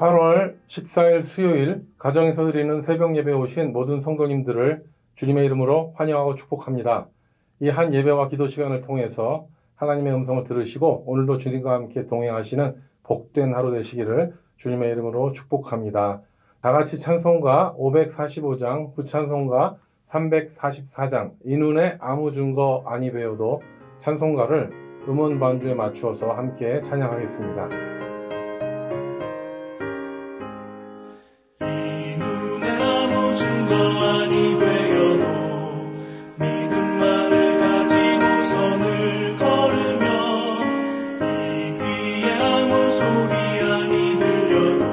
8월 14일 수요일 가정에서 드리는 새벽 예배에 오신 모든 성도님들을 주님의 이름으로 환영하고 축복합니다. 이 한 예배와 기도 시간을 통해서 하나님의 음성을 들으시고 오늘도 주님과 함께 동행하시는 복된 하루 되시기를 주님의 이름으로 축복합니다. 다 같이 찬송가 545장, 구찬송가 344장, 이 눈에 아무 증거 아니 배워도 찬송가를 음원 반주에 맞추어서 함께 찬양하겠습니다. 이 눈에 아무 증거 아니 되어도 믿음만을 가지고 선을 걸으면 이 귀에 아무 소리 아니 들려도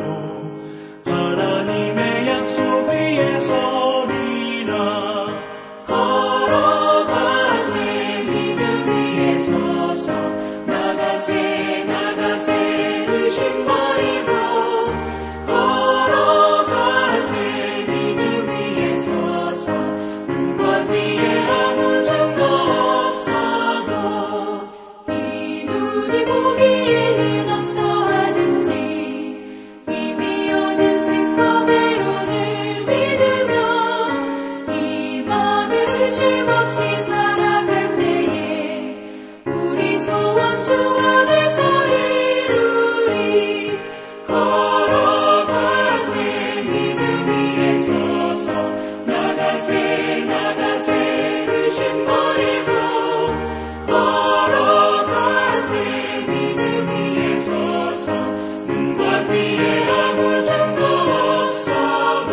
하나님의 약속 위에 서리라. 걸어가세 믿음 위에 서서 나가세 나가세 의심 버리고 걸어가세 믿음 위에 서서 눈과 귀에 아무 증거 없어도 이 눈이 보기에는 어떠하든지 이미 얻은 증거대로를 믿으며 이 맘에 의심 없이 살아갈 때에 우리 소원 주 안에서 이루리. 걸어가세 믿음 위에 서서 나가세 나가세 의심 버리고 걸어가세 믿음 위에 서서 눈과 귀에 아무 증거 없어도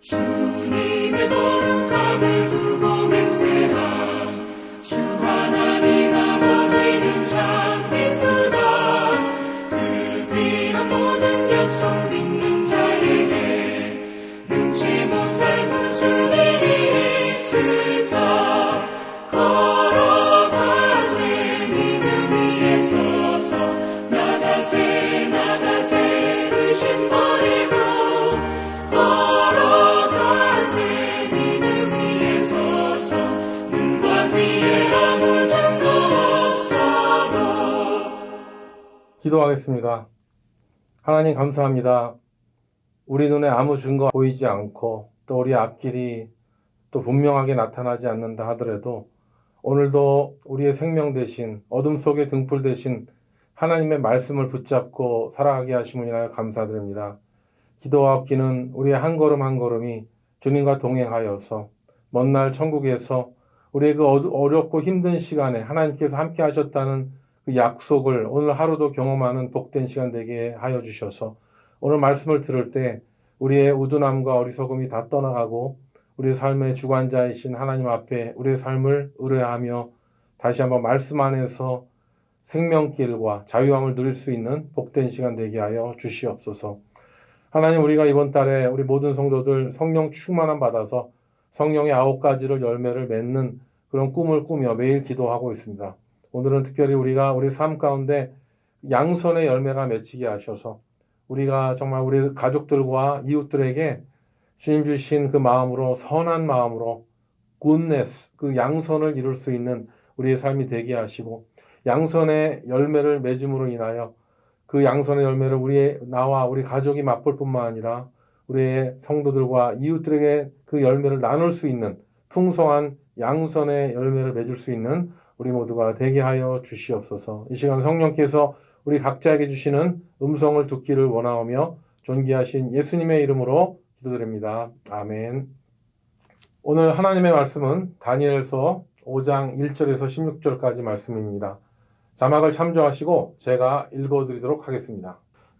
주님의 거룩함을 두고 맹세한 주 하나님 아버지는 참 기쁘다. 그 귀한 모든 약속 믿는 자에게 능치 못할 무슨 일이 있을까. 걸어가세 믿음 위에 서서 나가세 나가세 의심 버리고 걸어가세 믿음 위에 서서 눈과 귀에 아무 증거 없어도. 기도하겠습니다. 하나님 감사합니다. 우리 눈에 아무 증거 보이지 않고 또 우리 앞길이 또 분명하게 나타나지 않는다 하더라도 오늘도 우리의 생명 대신 어둠 속의 등불 대신 하나님의 말씀을 붙잡고 살아가게 하심을 인하여 감사드립니다. 기도와 기는 우리의 한 걸음 한 걸음이 주님과 동행하여서 먼 날 천국에서 우리의 그 어렵고 힘든 시간에 하나님께서 함께 하셨다는 그 약속을 오늘 하루도 경험하는 복된 시간 되게 하여 주셔서 오늘 말씀을 들을 때 우리의 우둔함과 어리석음이 다 떠나가고 우리의 삶의 주관자이신 하나님 앞에 우리의 삶을 의뢰하며 다시 한번 말씀 안에서 생명길과 자유함을 누릴 수 있는 복된 시간 되게 하여 주시옵소서. 하나님, 우리가 이번 달에 우리 모든 성도들 성령 충만함 받아서 성령의 9가지를 열매를 맺는 그런 꿈을 꾸며 매일 기도하고 있습니다. 오늘은 특별히 우리가 우리 삶 가운데 양선의 열매가 맺히게 하셔서 우리가 정말 우리 가족들과 이웃들에게 주님 주신 그 마음으로 선한 마음으로 굿네스, 그 양선을 이룰 수 있는 우리의 삶이 되게 하시고 양선의 열매를 맺음으로 인하여 그 양선의 열매를 나와 우리 가족이 맛볼 뿐만 아니라 우리의 성도들과 이웃들에게 그 열매를 나눌 수 있는 풍성한 양선의 열매를 맺을 수 있는 우리 모두가 되게 하여 주시옵소서. 이 시간 성령께서 우리 각자에게 주시는 음성을 듣기를 원하오며 존귀하신 예수님의 이름으로 기도드립니다. 아멘. 오늘 하나님의 말씀은 다니엘서 5장 1절에서 16절까지 말씀입니다. 자막을 참조하시고 제가 읽어드리도록 하겠습니다.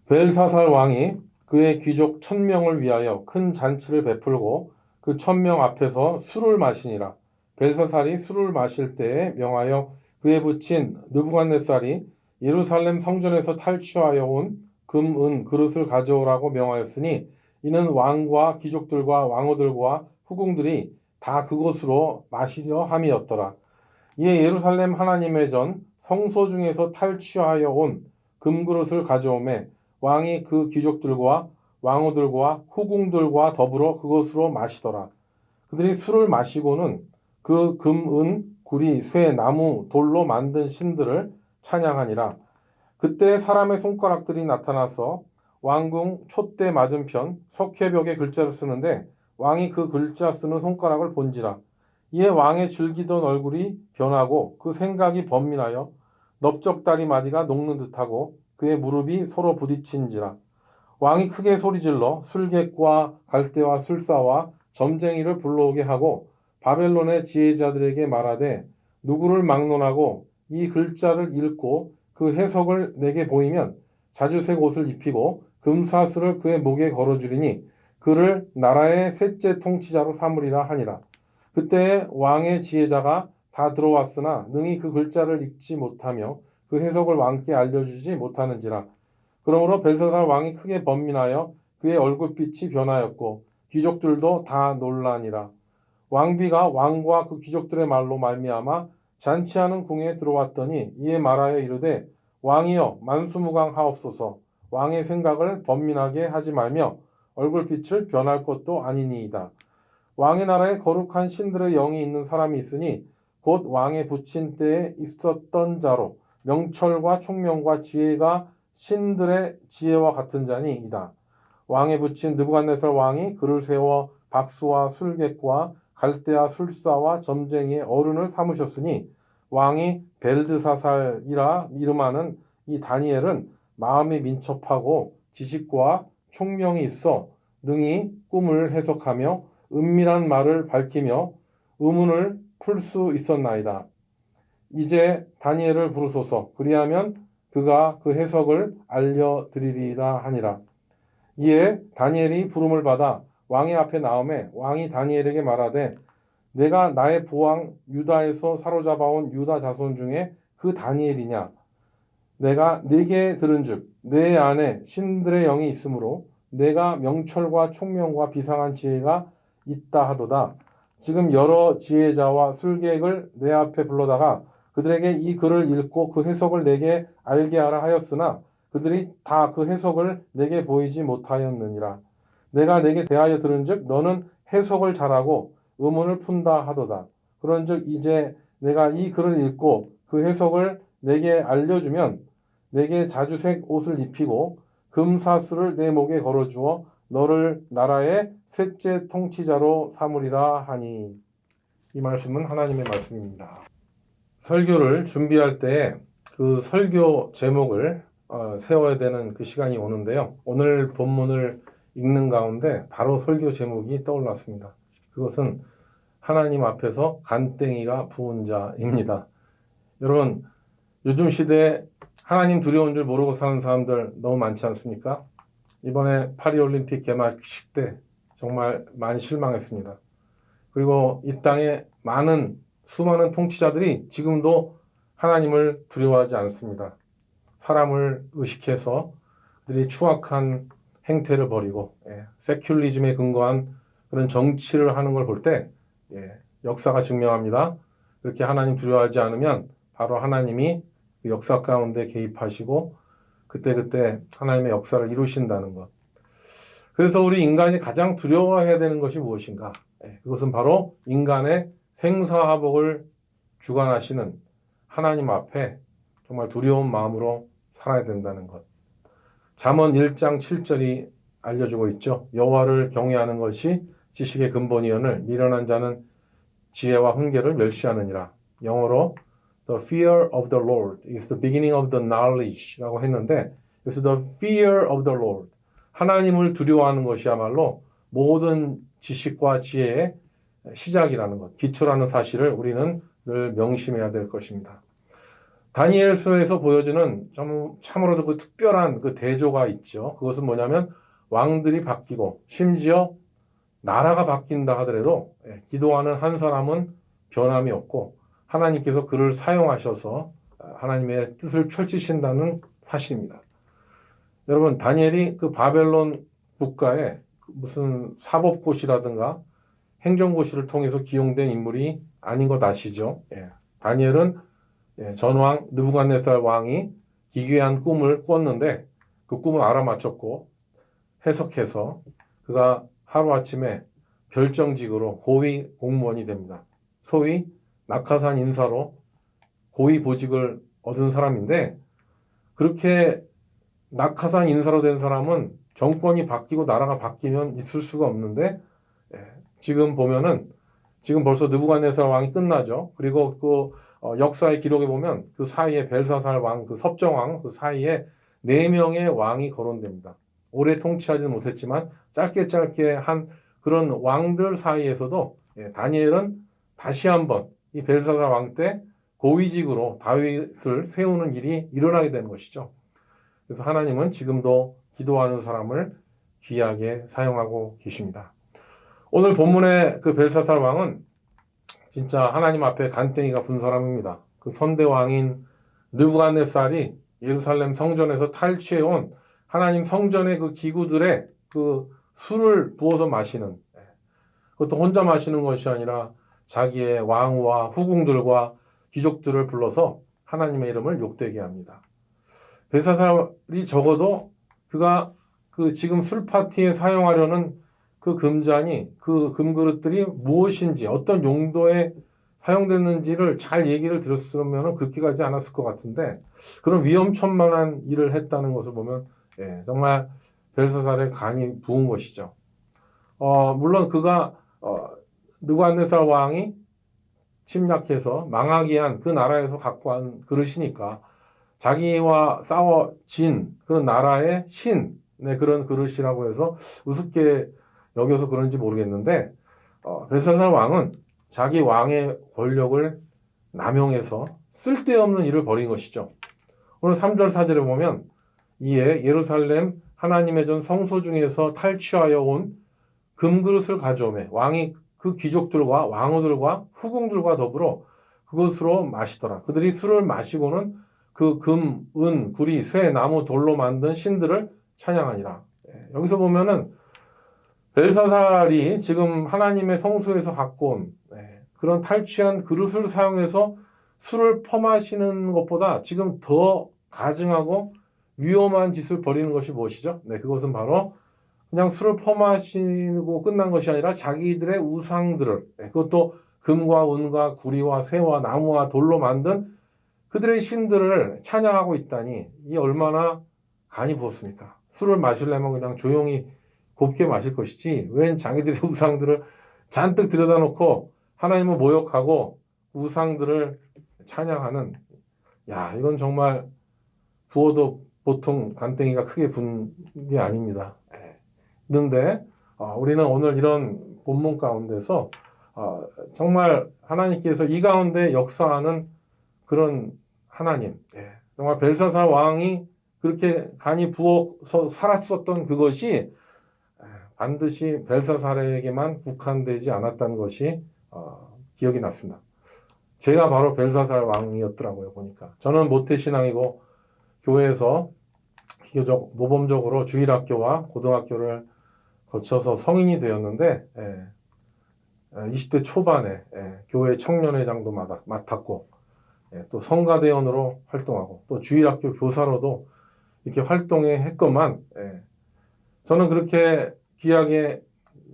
벨사살 왕이 그의 귀족 1000명을 위하여 큰 잔치를 베풀고 그 1000명 앞에서 술을 마시니라. 벨사살이 술을 마실 때에 명하여 그에 붙인 느부갓네살이 예루살렘 성전에서 탈취하여 온 금, 은, 그릇을 가져오라고 명하였으니 이는 왕과 귀족들과 왕후들과 후궁들이 다 그곳으로 마시려 함이었더라. 이에 예루살렘 하나님의 전 성소 중에서 탈취하여 온 금그릇을 가져오매 왕이 그 귀족들과 왕후들과 후궁들과 더불어 그것으로 마시더라. 그들이 술을 마시고는 그 금, 은, 구리, 쇠, 나무, 돌로 만든 신들을 찬양하니라. 그때 사람의 손가락들이 나타나서 왕궁 촛대 맞은편 석회벽에 글자를 쓰는데 왕이 그 글자 쓰는 손가락을 본지라. 이에 왕의 즐기던 얼굴이 변하고 그 생각이 번민하여 넓적다리 마디가 녹는 듯하고 그의 무릎이 서로 부딪힌지라. 왕이 크게 소리질러 술객과 갈대와 술사와 점쟁이를 불러오게 하고 바벨론의 지혜자들에게 말하되 누구를 막론하고 이 글자를 읽고 그 해석을 내게 보이면 자주색 옷을 입히고 금사슬을 그의 목에 걸어주리니 그를 나라의 셋째 통치자로 삼으리라 하니라. 그때 왕의 지혜자가 다 들어왔으나 능히 그 글자를 읽지 못하며 그 해석을 왕께 알려주지 못하는지라. 그러므로 벨사살 왕이 크게 번민하여 그의 얼굴빛이 변하였고 귀족들도 다 놀라니라. 왕비가 왕과 그 귀족들의 말로 말미암아 잔치하는 궁에 들어왔더니 이에 말하여 이르되 왕이여 만수무강하옵소서. 왕의 생각을 번민하게 하지 말며 얼굴빛을 변할 것도 아니니이다. 왕의 나라에 거룩한 신들의 영이 있는 사람이 있으니 곧 왕의 부친 때에 있었던 자로 명철과 총명과 지혜가 신들의 지혜와 같은 자니이다. 왕의 부친 느부갓네살 왕이 그를 세워 박수와 술객과 갈대와 술사와 점쟁이의 어른을 삼으셨으니 왕이 벨드사살이라 이름하는 이 다니엘은 마음이 민첩하고 지식과 총명이 있어 능히 꿈을 해석하며 은밀한 말을 밝히며 의문을 풀 수 있었나이다. 이제 다니엘을 부르소서. 그리하면 그가 그 해석을 알려드리리라 하니라. 이에 다니엘이 부름을 받아 왕의 앞에 나오매 왕이 다니엘에게 말하되 내가 나의 부왕 유다에서 사로잡아온 유다 자손 중에 그 다니엘이냐. 내가 네게 들은즉 내 안에 신들의 영이 있으므로 내가 명철과 총명과 비상한 지혜가 있다 하도다. 지금 여러 지혜자와 술객을 내 앞에 불러다가 그들에게 이 글을 읽고 그 해석을 내게 알게 하라 하였으나 그들이 다 그 해석을 내게 보이지 못하였느니라. 내가 내게 대하여 들은즉 너는 해석을 잘하고 의문을 푼다 하도다. 그런즉 이제 내가 이 글을 읽고 그 해석을 내게 알려주면 내게 자주색 옷을 입히고 금사슬을 내 목에 걸어주어 너를 나라의 셋째 통치자로 삼으리라 하니. 이 말씀은 하나님의 말씀입니다. 설교를 준비할 때 그 설교 제목을 세워야 되는 그 시간이 오는데요. 오늘 본문을 읽는 가운데 바로 설교 제목이 떠올랐습니다. 그것은 하나님 앞에서 간땡이가 부은 자입니다. 여러분, 요즘 시대에 하나님 두려운 줄 모르고 사는 사람들 너무 많지 않습니까? 이번에 파리올림픽 개막식 때 정말 많이 실망했습니다. 그리고 이 땅에 수많은 통치자들이 지금도 하나님을 두려워하지 않습니다. 사람을 의식해서 그들이 추악한 행태를 벌이고 세큘리즘에 근거한 그런 정치를 하는 걸 볼 때 역사가 증명합니다. 그렇게 하나님 두려워하지 않으면 바로 하나님이 그 역사 가운데 개입하시고 그때그때 하나님의 역사를 이루신다는 것. 그래서 우리 인간이 가장 두려워해야 되는 것이 무엇인가? 그것은 바로 인간의 생사화복을 주관하시는 하나님 앞에 정말 두려운 마음으로 살아야 된다는 것. 잠언 1장 7절이 알려주고 있죠. 여호와를 경외하는 것이 지식의 근본이오늘 미련한 자는 지혜와 훈계를 멸시하느니라. 영어로 The fear of the Lord is the beginning of the knowledge라고 했는데 그래서 the fear of the Lord 하나님을 두려워하는 것이야말로 모든 지식과 지혜의 시작이라는 것, 기초라는 사실을 우리는 늘 명심해야 될 것입니다. 다니엘서에서 보여주는 참으로도 그 특별한 그 대조가 있죠. 그것은 뭐냐면 왕들이 바뀌고 심지어 나라가 바뀐다 하더라도 기도하는 한 사람은 변함이 없고 하나님께서 그를 사용하셔서 하나님의 뜻을 펼치신다는 사실입니다. 여러분, 다니엘이 그 바벨론 국가의 무슨 사법고시라든가 행정고시를 통해서 기용된 인물이 아닌 것 아시죠? 다니엘은 전왕 느부갓네살 왕이 기괴한 꿈을 꿨는데 그 꿈을 알아맞혔고 해석해서 그가 하루아침에 별정직으로 고위 공무원이 됩니다. 소위 낙하산 인사로 고위 보직을 얻은 사람인데 그렇게 낙하산 인사로 된 사람은 정권이 바뀌고 나라가 바뀌면 있을 수가 없는데 지금 보면은 지금 벌써 느부갓네살 왕이 끝나죠. 그리고 그 역사의 기록에 보면 그 사이에 벨사살 왕, 그 섭정왕 그 사이에 4명의 왕이 거론됩니다. 오래 통치하지는 못했지만 짧게 한 그런 왕들 사이에서도 다니엘은 다시 한번 이 벨사살 왕 때 고위직으로 다윗을 세우는 일이 일어나게 되는 것이죠. 그래서 하나님은 지금도 기도하는 사람을 귀하게 사용하고 계십니다. 오늘 본문의 그 벨사살 왕은 진짜 하나님 앞에 간땡이가 분 사람입니다. 그 선대 왕인 느부갓네살이 예루살렘 성전에서 탈취해온 하나님 성전의 그 기구들의 그 술을 부어서 마시는, 그것도 혼자 마시는 것이 아니라 자기의 왕후와 후궁들과 귀족들을 불러서 하나님의 이름을 욕되게 합니다. 벨사살이 적어도 그가 그 지금 술 파티에 사용하려는 그 금잔이, 그 금그릇들이 무엇인지, 어떤 용도에 사용됐는지를 잘 얘기를 들었으면 그렇게 가지 않았을 것 같은데, 그런 위험천만한 일을 했다는 것을 보면, 정말 벨사살의 간이 부은 것이죠. 물론 그가, 느부갓네살 왕이 침략해서 망하게 한 그 나라에서 갖고 한 그릇이니까, 자기와 싸워진 그런 나라의 신, 그런 그릇이라고 해서 우습게 여겨서 그런지 모르겠는데 벨사살 왕은 자기 왕의 권력을 남용해서 쓸데없는 일을 벌인 것이죠. 오늘 3절 4절에 보면 이에 예루살렘 하나님의 전 성소 중에서 탈취하여 온 금그릇을 가져오매 왕이 그 귀족들과 왕후들과 후궁들과 더불어 그것으로 마시더라. 그들이 술을 마시고는 그 금, 은, 구리, 쇠, 나무, 돌로 만든 신들을 찬양하니라. 여기서 보면은 벨사살이 지금 하나님의 성소에서 갖고 온 그런 탈취한 그릇을 사용해서 술을 퍼마시는 것보다 지금 더 가증하고 위험한 짓을 벌이는 것이 무엇이죠? 그것은 바로 그냥 술을 퍼마시고 끝난 것이 아니라 자기들의 우상들을, 그것도 금과 은과 구리와 쇠와 나무와 돌로 만든 그들의 신들을 찬양하고 있다니 이 얼마나 간이 부었습니까? 술을 마시려면 그냥 조용히 곱게 마실 것이지 웬 자기들의 우상들을 잔뜩 들여다놓고 하나님을 모욕하고 우상들을 찬양하는, 이건 정말 부어도 보통 간땡이가 크게 분 게 아닙니다. 그런데 우리는 오늘 이런 본문 가운데서 정말 하나님께서 이 가운데 역사하는 그런 하나님, 정말 벨사살 왕이 그렇게 간이 부어서 살았었던 그것이 반드시 벨사살에게만 국한되지 않았다는 것이 기억이 났습니다. 제가 바로 벨사살 왕이었더라고요, 보니까. 저는 모태신앙이고 교회에서 비교적 모범적으로 주일학교와 고등학교를 거쳐서 성인이 되었는데 20대 초반에 교회 청년회장도 맡았고 또 성가대원으로 활동하고 또 주일학교 교사로도 이렇게 활동했건만 저는 그렇게 귀하게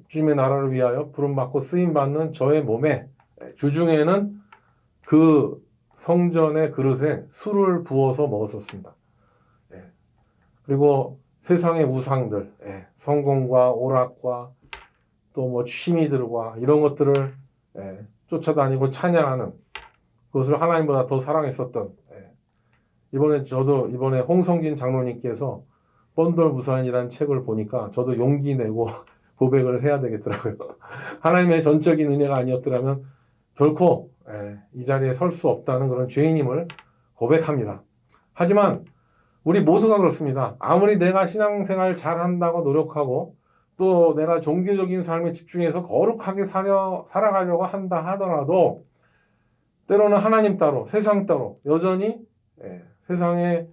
주님의 나라를 위하여 부름받고 쓰임받는 저의 몸에 주중에는 그 성전의 그릇에 술을 부어서 먹었었습니다. 그리고 세상의 우상들, 성공과 오락과 또 뭐 취미들과 이런 것들을 쫓아다니고 찬양하는 그것을 하나님보다 더 사랑했었던, 이번에 홍성진 장로님께서 뻔돌무산이라는 책을 보니까 저도 용기 내고 고백을 해야 되겠더라고요. 하나님의 전적인 은혜가 아니었더라면 결코 이 자리에 설 수 없다는 그런 죄인임을 고백합니다. 하지만 우리 모두가 그렇습니다. 아무리 내가 신앙생활 잘한다고 노력하고 또 내가 종교적인 삶에 집중해서 거룩하게 살아가려고 한다 하더라도 때로는 하나님 따로 세상 따로 여전히 세상의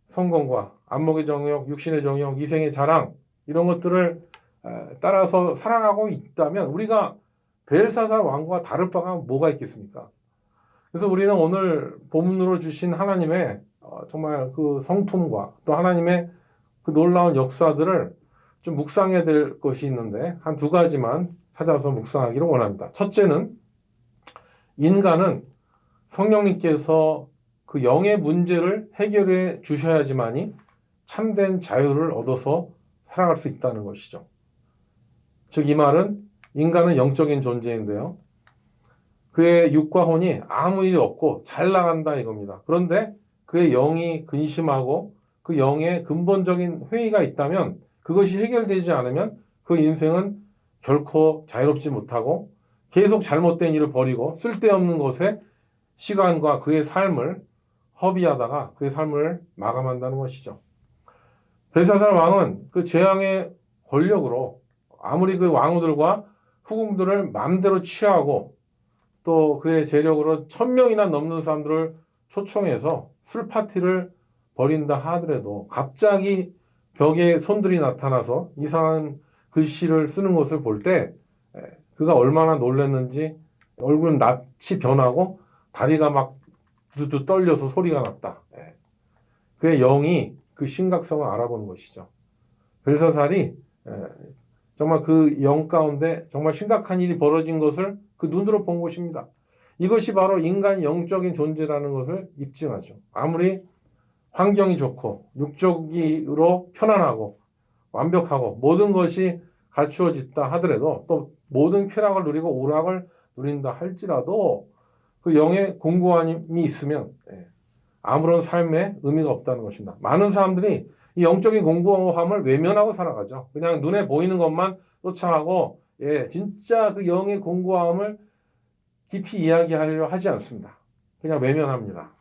성공과 안목의 정욕, 육신의 정욕, 이생의 자랑 이런 것들을 따라서 살아가고 있다면 우리가 벨사살 왕과 다를 바가 뭐가 있겠습니까? 그래서 우리는 오늘 본문으로 주신 하나님의 정말 그 성품과 또 하나님의 그 놀라운 역사들을 좀 묵상해야 될 것이 있는데 한 두 가지만 찾아서 묵상하기를 원합니다. 첫째는 인간은 성령님께서 그 영의 문제를 해결해 주셔야지만이 참된 자유를 얻어서 살아갈 수 있다는 것이죠. 즉 이 말은 인간은 영적인 존재인데요. 그의 육과 혼이 아무 일이 없고 잘 나간다 이겁니다. 그런데 그의 영이 근심하고 그 영의 근본적인 회의가 있다면 그것이 해결되지 않으면 그 인생은 결코 자유롭지 못하고 계속 잘못된 일을 벌이고 쓸데없는 것에 시간과 그의 삶을 허비하다가 그의 삶을 마감한다는 것이죠. 벨사살 왕은 그 재앙의 권력으로 아무리 그 왕후들과 후궁들을 마음대로 취하고 또 그의 재력으로 1000명이나 넘는 사람들을 초청해서 술 파티를 벌인다 하더라도 갑자기 벽에 손들이 나타나서 이상한 글씨를 쓰는 것을 볼 때 그가 얼마나 놀랐는지 얼굴은 낯이 변하고 다리가 막 두두 떨려서 소리가 났다. 그의 영이 그 심각성을 알아보는 것이죠. 벨사살이 정말 그 영 가운데 정말 심각한 일이 벌어진 것을 그 눈으로 본 것입니다. 이것이 바로 인간이 영적인 존재라는 것을 입증하죠. 아무리 환경이 좋고 육적으로 편안하고 완벽하고 모든 것이 갖추어졌다 하더라도 또 모든 쾌락을 누리고 오락을 누린다 할지라도 그 영의 공고함이 있으면 아무런 삶에 의미가 없다는 것입니다. 많은 사람들이 이 영적인 공고함을 외면하고 살아가죠. 그냥 눈에 보이는 것만 쫓아가고 진짜 그 영의 공고함을 깊이 이야기하려 하지 않습니다. 그냥 외면합니다.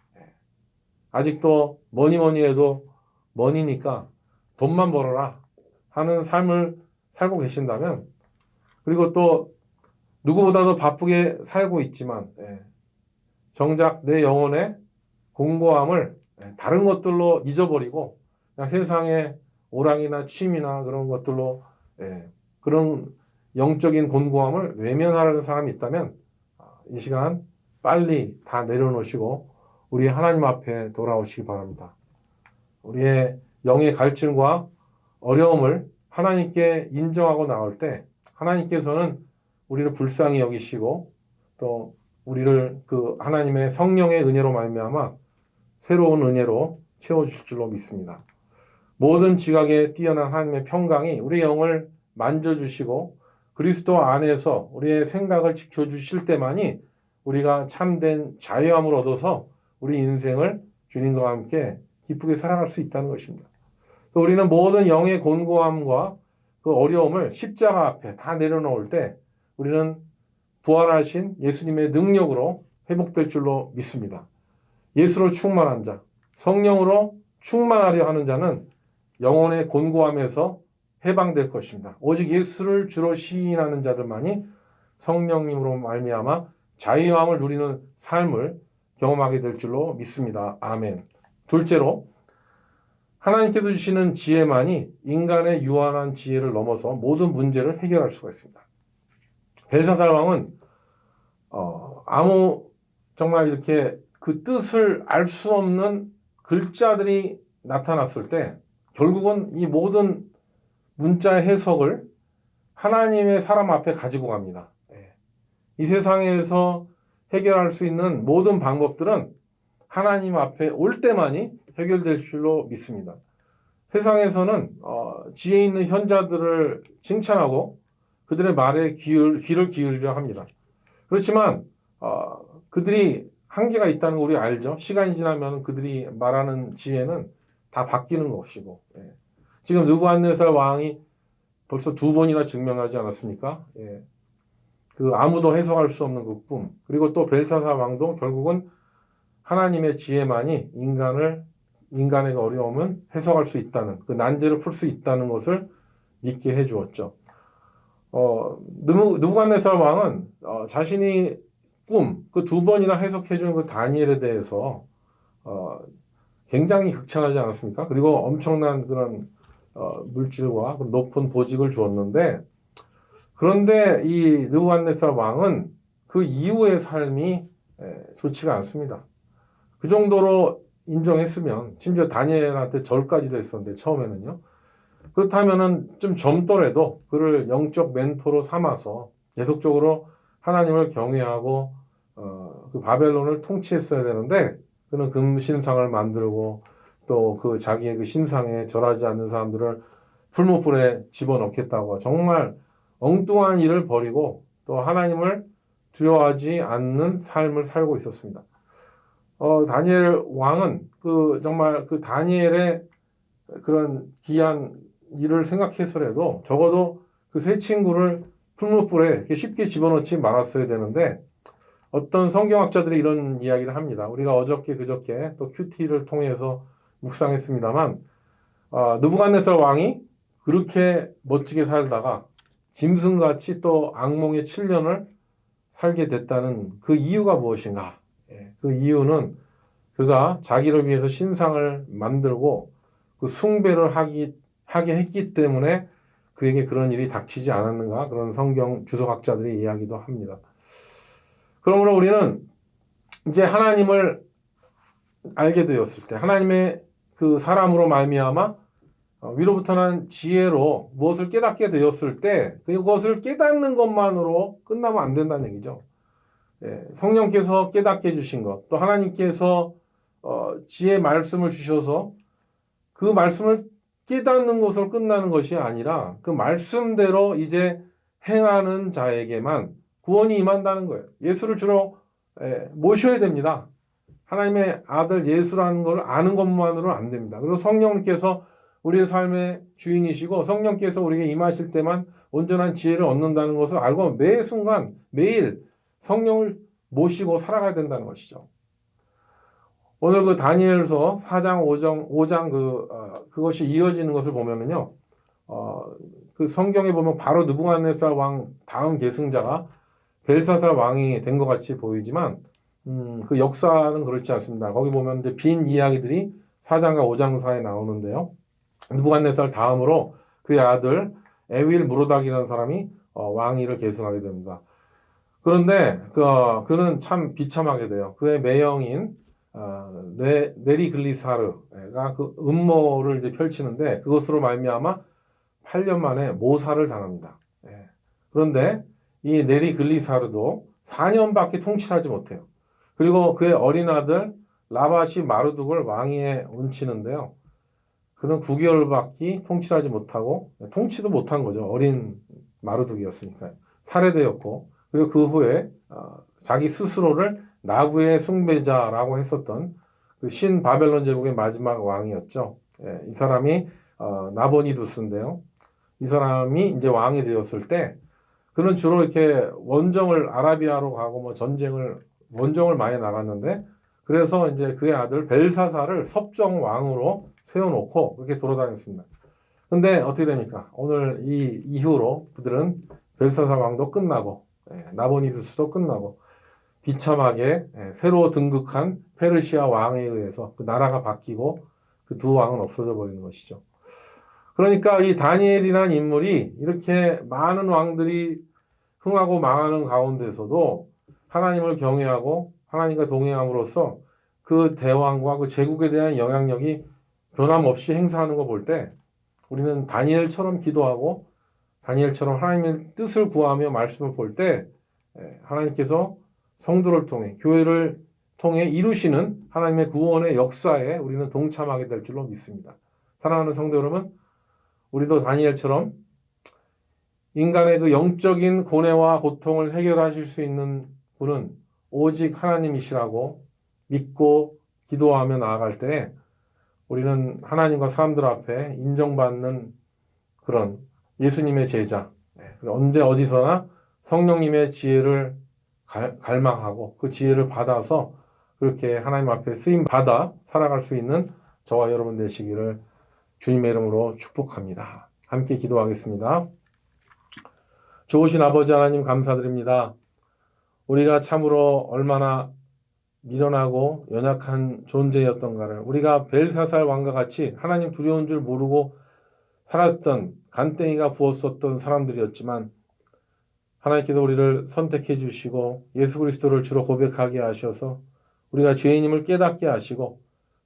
아직도 뭐니 해도 머니니까 돈만 벌어라 하는 삶을 살고 계신다면 그리고 또 누구보다도 바쁘게 살고 있지만 정작 내 영혼의 공고함을 다른 것들로 잊어버리고 그냥 세상의 오락이나 취미나 그런 것들로 그런 영적인 공고함을 외면하려는 사람이 있다면 이 시간 빨리 다 내려놓으시고 우리 하나님 앞에 돌아오시기 바랍니다. 우리의 영의 갈증과 어려움을 하나님께 인정하고 나올 때 하나님께서는 우리를 불쌍히 여기시고 또 우리를 그 하나님의 성령의 은혜로 말미암아 새로운 은혜로 채워주실 줄로 믿습니다. 모든 지각에 뛰어난 하나님의 평강이 우리 영을 만져주시고 그리스도 안에서 우리의 생각을 지켜주실 때만이 우리가 참된 자유함을 얻어서 우리 인생을 주님과 함께 기쁘게 살아갈 수 있다는 것입니다. 우리는 모든 영의 곤고함과 그 어려움을 십자가 앞에 다 내려놓을 때 우리는 부활하신 예수님의 능력으로 회복될 줄로 믿습니다. 예수로 충만한 자, 성령으로 충만하려 하는 자는 영혼의 곤고함에서 해방될 것입니다. 오직 예수를 주로 시인하는 자들만이 성령님으로 말미암아 자유함을 누리는 삶을 경험하게 될 줄로 믿습니다. 아멘. 둘째로 하나님께서 주시는 지혜만이 인간의 유한한 지혜를 넘어서 모든 문제를 해결할 수가 있습니다. 벨사살 왕은 아무 정말 이렇게 그 뜻을 알 수 없는 글자들이 나타났을 때 결국은 이 모든 문자의 해석을 하나님의 사람 앞에 가지고 갑니다. 이 세상에서 해결할 수 있는 모든 방법들은 하나님 앞에 올 때만이 해결될 줄로 믿습니다. 세상에서는 지혜 있는 현자들을 칭찬하고 그들의 말에 귀를 기울이려 합니다. 그렇지만 그들이 한계가 있다는 거 우리 알죠. 시간이 지나면 그들이 말하는 지혜는 다 바뀌는 것이고 지금 느부갓네살 왕이 벌써 2번이나 증명하지 않았습니까? 그 아무도 해석할 수 없는 그 꿈. 그리고 또 벨사살 왕도 결국은 하나님의 지혜만이 인간의 어려움은 해석할 수 있다는 그 난제를 풀 수 있다는 것을 믿게 해주었죠. 느부갓네살 왕은 자신이 꿈, 그 2번이나 해석해주는 그 다니엘에 대해서 굉장히 극찬하지 않았습니까? 그리고 엄청난 그런 물질과 높은 보직을 주었는데 그런데 이 느부갓네살 왕은 그 이후의 삶이 좋지가 않습니다. 그 정도로 인정했으면 심지어 다니엘한테 절까지도 했었는데 처음에는요. 그렇다면은 좀 젊더라도 그를 영적 멘토로 삼아서 계속적으로 하나님을 경외하고 그 바벨론을 통치했어야 되는데 그는 금신상을 만들고 또 그 자기의 그 신상에 절하지 않는 사람들을 풀무불에 집어넣겠다고 정말 엉뚱한 일을 벌이고 또 하나님을 두려워하지 않는 삶을 살고 있었습니다. 다니엘 왕은 정말 그 다니엘의 그런 귀한 일을 생각해서라도 적어도 그 세 친구를 풀무불에 이렇게 쉽게 집어넣지 말았어야 되는데 어떤 성경학자들이 이런 이야기를 합니다. 우리가 어저께 그저께 또 큐티를 통해서 묵상했습니다만 느부갓네살 왕이 그렇게 멋지게 살다가 짐승같이 또 악몽의 7년을 살게 됐다는 그 이유가 무엇인가? 그 이유는 그가 자기를 위해서 신상을 만들고 그 숭배를 하게 했기 때문에 그에게 그런 일이 닥치지 않았는가? 그런 성경 주석학자들이 이야기도 합니다. 그러므로 우리는 이제 하나님을 알게 되었을 때 하나님의 그 사람으로 말미암아 위로부터 난 지혜로 무엇을 깨닫게 되었을 때 그것을 깨닫는 것만으로 끝나면 안 된다는 얘기죠. 성령께서 깨닫게 해주신 것, 또 하나님께서 지혜 말씀을 주셔서 그 말씀을 깨닫는 것으로 끝나는 것이 아니라 그 말씀대로 이제 행하는 자에게만 구원이 임한다는 거예요. 예수를 주로 모셔야 됩니다. 하나님의 아들 예수라는 걸 아는 것만으로는 안 됩니다. 그리고 성령께서 우리의 삶의 주인이시고 성령께서 우리에게 임하실 때만 온전한 지혜를 얻는다는 것을 알고 매 순간 매일 성령을 모시고 살아가야 된다는 것이죠. 오늘 그 다니엘서 4장 5장 그것이 이어지는 것을 보면은요. 그 성경에 보면 바로 느부갓네살 왕 다음 계승자가 벨사살 왕이 된 것 같이 보이지만 그 역사는 그렇지 않습니다. 거기 보면 이제 빈 이야기들이 4장과 5장 사이에 나오는데요. 느부갓네살 다음으로 그의 아들 에윌 무로닥이라는 사람이 왕위를 계승하게 됩니다. 그런데 그는 참 비참하게 돼요. 그의 매형인 네리글리사르가 그 음모를 이제 펼치는데 그것으로 말미암아 8년 만에 모살을 당합니다. 그런데 이 네리글리사르도 4년밖에 통치하지 못해요. 그리고 그의 어린 아들 라바시 마르둑을 왕위에 얹히는데요. 그는 9개월밖에 통치하지 못하고 통치도 못한 거죠. 어린 마르둑이었으니까요. 살해되었고 그리고 그 후에 자기 스스로를 나그의 숭배자라고 했었던 그 신 바벨론 제국의 마지막 왕이었죠. 이 사람이 나보니두스인데요. 이 사람이 이제 왕이 되었을 때 그는 주로 이렇게 원정을 아라비아로 가고 뭐 원정을 많이 나갔는데 그래서 이제 그의 아들 벨사살을 섭정 왕으로 세워놓고 그렇게 돌아다녔습니다. 근데 어떻게 됩니까? 오늘 이 이후로 그들은 벨사살 왕도 끝나고 나보니두스도 끝나고 비참하게 새로 등극한 페르시아 왕에 의해서 그 나라가 바뀌고 그 두 왕은 없어져 버리는 것이죠. 그러니까 이 다니엘이라는 인물이 이렇게 많은 왕들이 흥하고 망하는 가운데서도 하나님을 경외하고 하나님과 동행함으로써 그 대왕과 그 제국에 대한 영향력이 변함없이 행사하는 거 볼 때 우리는 다니엘처럼 기도하고 다니엘처럼 하나님의 뜻을 구하며 말씀을 볼 때 하나님께서 성도를 통해 교회를 통해 이루시는 하나님의 구원의 역사에 우리는 동참하게 될 줄로 믿습니다. 사랑하는 성도 여러분, 우리도 다니엘처럼 인간의 그 영적인 고뇌와 고통을 해결하실 수 있는 분은 오직 하나님이시라고 믿고 기도하며 나아갈 때 우리는 하나님과 사람들 앞에 인정받는 그런 예수님의 제자, 언제 어디서나 성령님의 지혜를 갈망하고 그 지혜를 받아서 그렇게 하나님 앞에 쓰임 받아 살아갈 수 있는 저와 여러분 되시기를 주님의 이름으로 축복합니다. 함께 기도하겠습니다. 좋으신 아버지 하나님 감사드립니다. 우리가 참으로 얼마나 미련하고 연약한 존재였던가를 우리가 벨사살 왕과 같이 하나님 두려운 줄 모르고 살았던 간땡이가 부었었던 사람들이었지만 하나님께서 우리를 선택해 주시고 예수 그리스도를 주로 고백하게 하셔서 우리가 죄인임을 깨닫게 하시고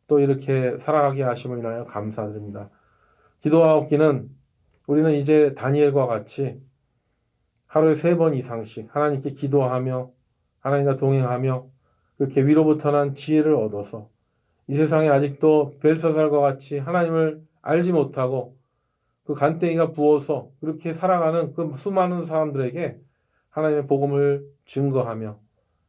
또 이렇게 살아가게 하심을 인하여 감사드립니다. 기도하옵기는 우리는 이제 다니엘과 같이 하루에 3번 이상씩 하나님께 기도하며 하나님과 동행하며 그렇게 위로부터 난 지혜를 얻어서 이 세상에 아직도 벨사살과 같이 하나님을 알지 못하고 그 간땡이가 부어서 그렇게 살아가는 그 수많은 사람들에게 하나님의 복음을 증거하며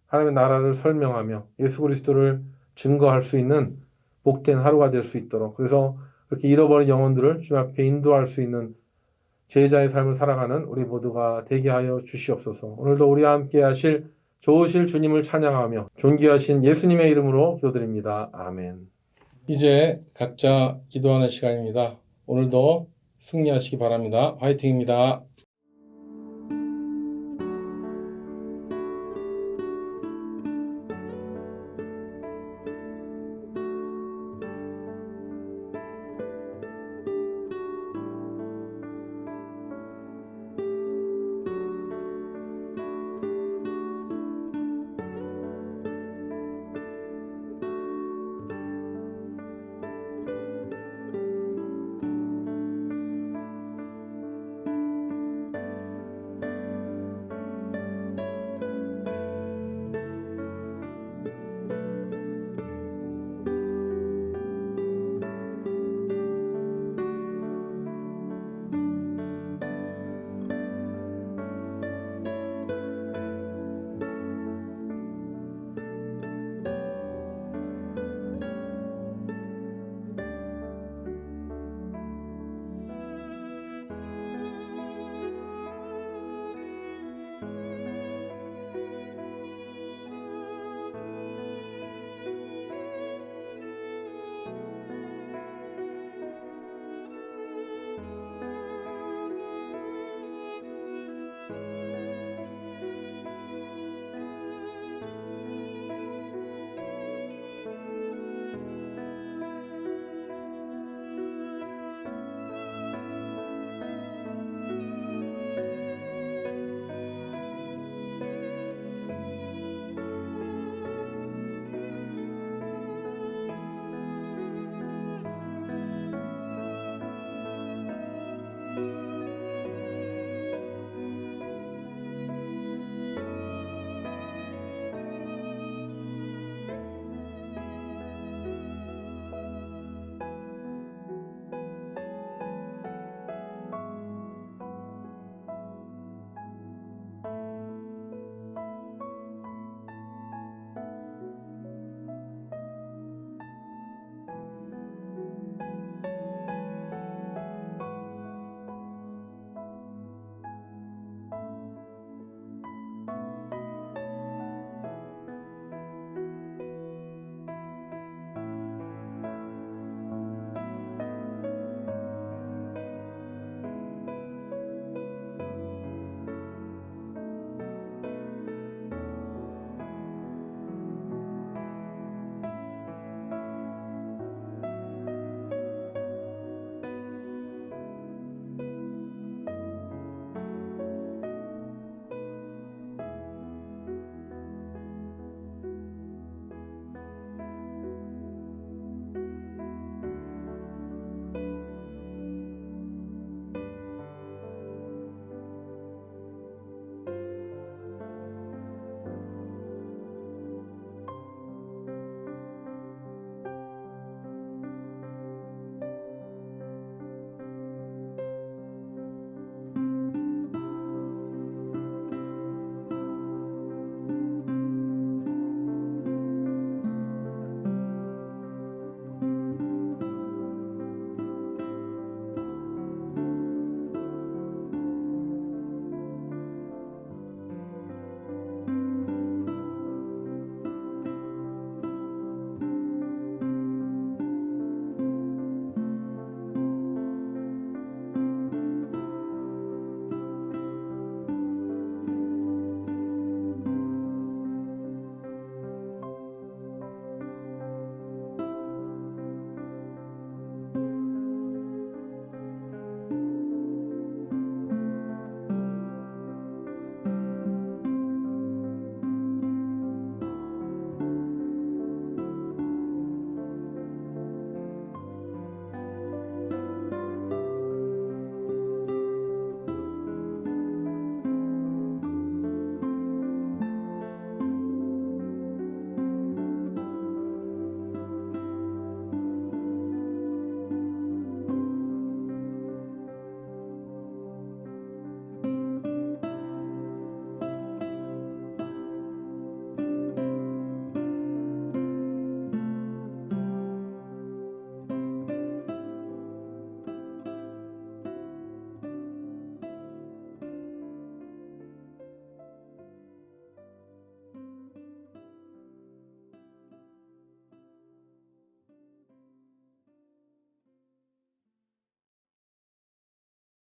하나님의 나라를 설명하며 예수 그리스도를 증거할 수 있는 복된 하루가 될 수 있도록 그래서 그렇게 잃어버린 영혼들을 주님 앞에 인도할 수 있는 제자의 삶을 살아가는 우리 모두가 되게 하여 주시옵소서. 오늘도 우리와 함께 하실 좋으실 주님을 찬양하며 존귀하신 예수님의 이름으로 기도드립니다. 아멘. 이제 각자 기도하는 시간입니다. 오늘도 승리하시기 바랍니다. 화이팅입니다.